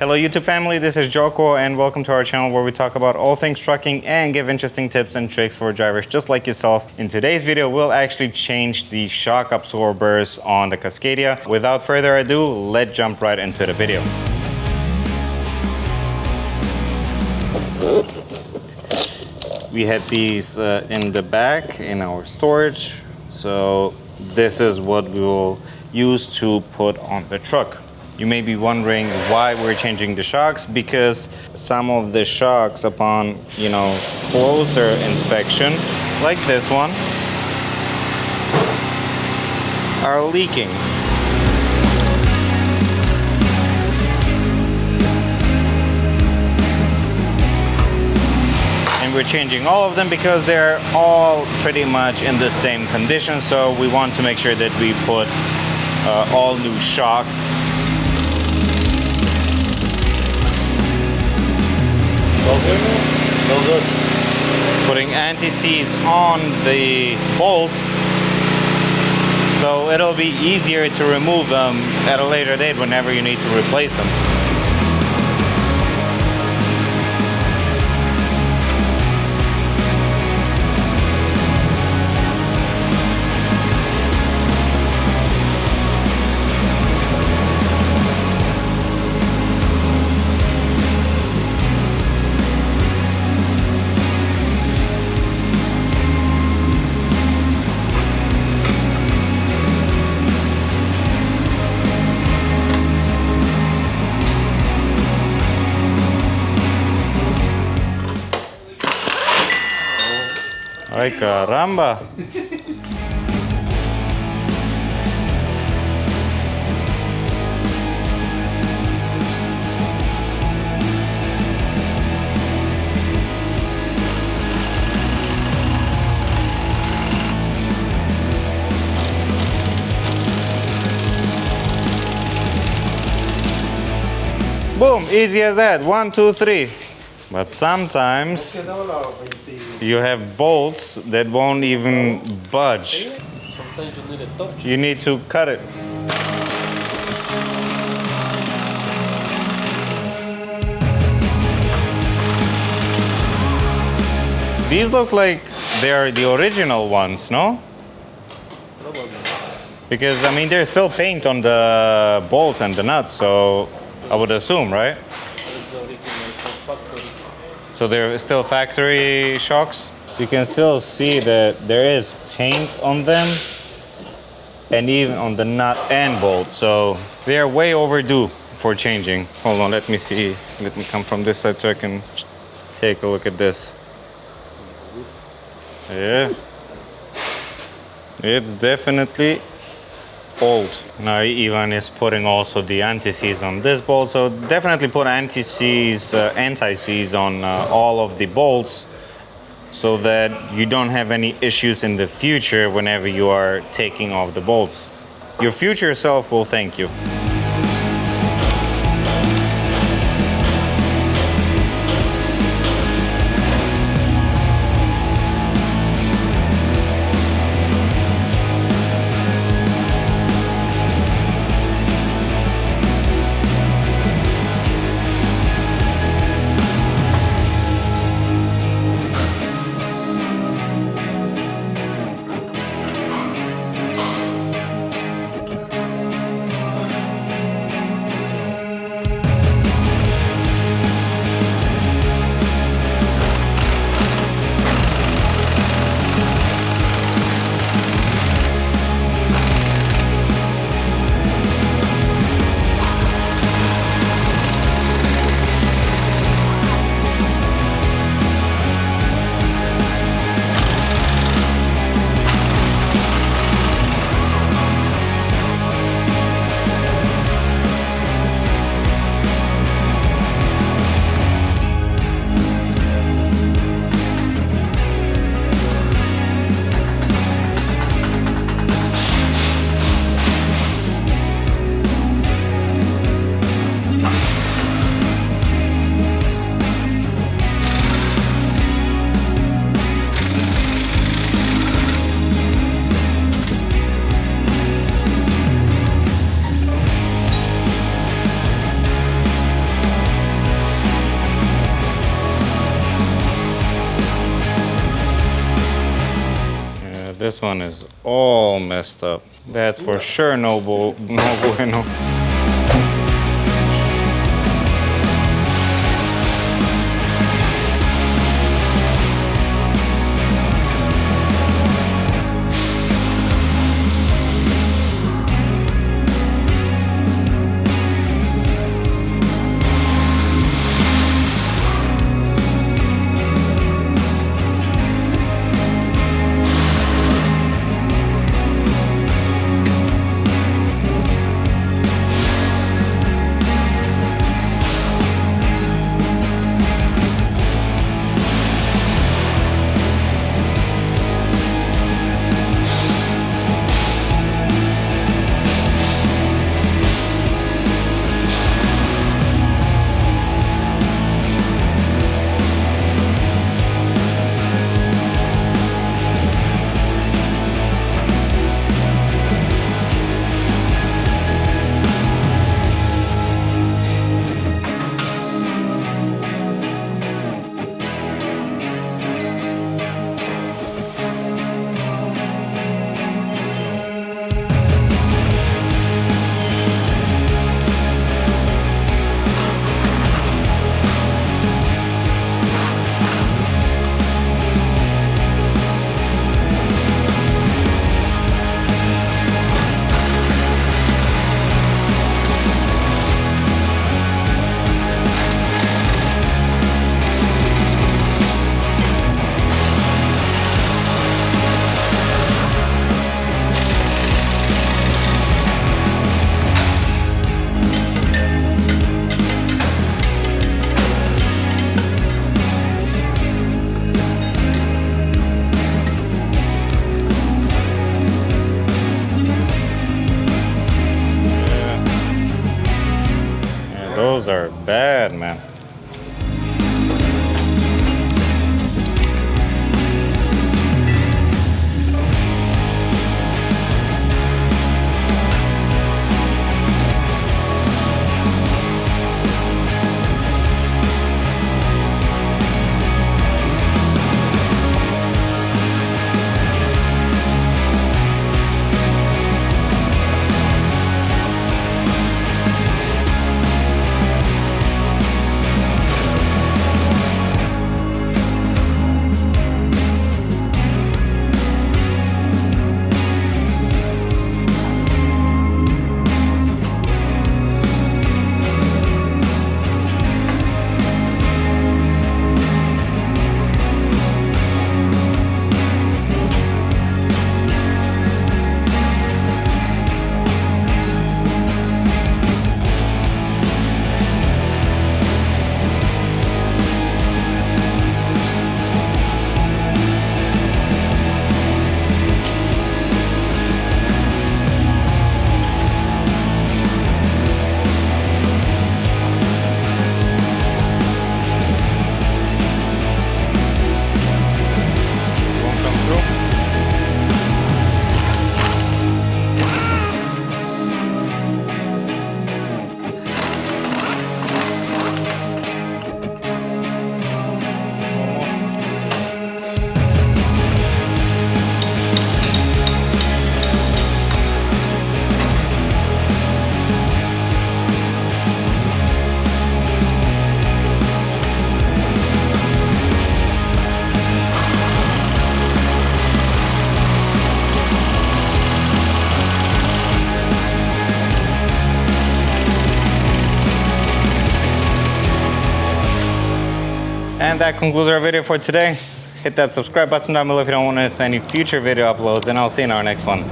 Hello YouTube family, this is Joko and welcome to our channel where we talk about all things trucking and give interesting tips and tricks for drivers just like yourself. In today's video, we'll actually change the shock absorbers on the Cascadia. Without further ado, let's jump right into the video. We had these in the back in our storage, so this is what we will use to put on the truck. You may be wondering why we're changing the shocks, because some of the shocks upon, closer inspection, like this one, are leaking. And we're changing all of them because they're all pretty much in the same condition, so we want to make sure that we put all new shocks. No good. Putting anti-seize on the bolts, so it'll be easier to remove them at a later date whenever you need to replace them. Ay, caramba. Boom, easy as that. 1, 2, 3. But sometimes you have bolts that won't even budge. Sometimes you need a torch. You need to cut it. These look like they're the original ones, no? Probably. Because, there's still paint on the bolts and the nuts, so I would assume, right? That's the original factory. So they're still factory shocks. You can still see that there is paint on them and even on the nut and bolt. So they are way overdue for changing. Hold on, let me see. Let me come from this side so I can take a look at this. Yeah. It's definitely old. Now Ivan is putting also the anti-seize on this bolt, so definitely put anti-seize on all of the bolts so that you don't have any issues in the future whenever you are taking off the bolts. Your future self will thank you. this one is all messed up. That's for sure no bueno. Those are bad, man. And that concludes our video for today. Hit that subscribe button down below if you don't want to miss any future video uploads, and I'll see you in our next one.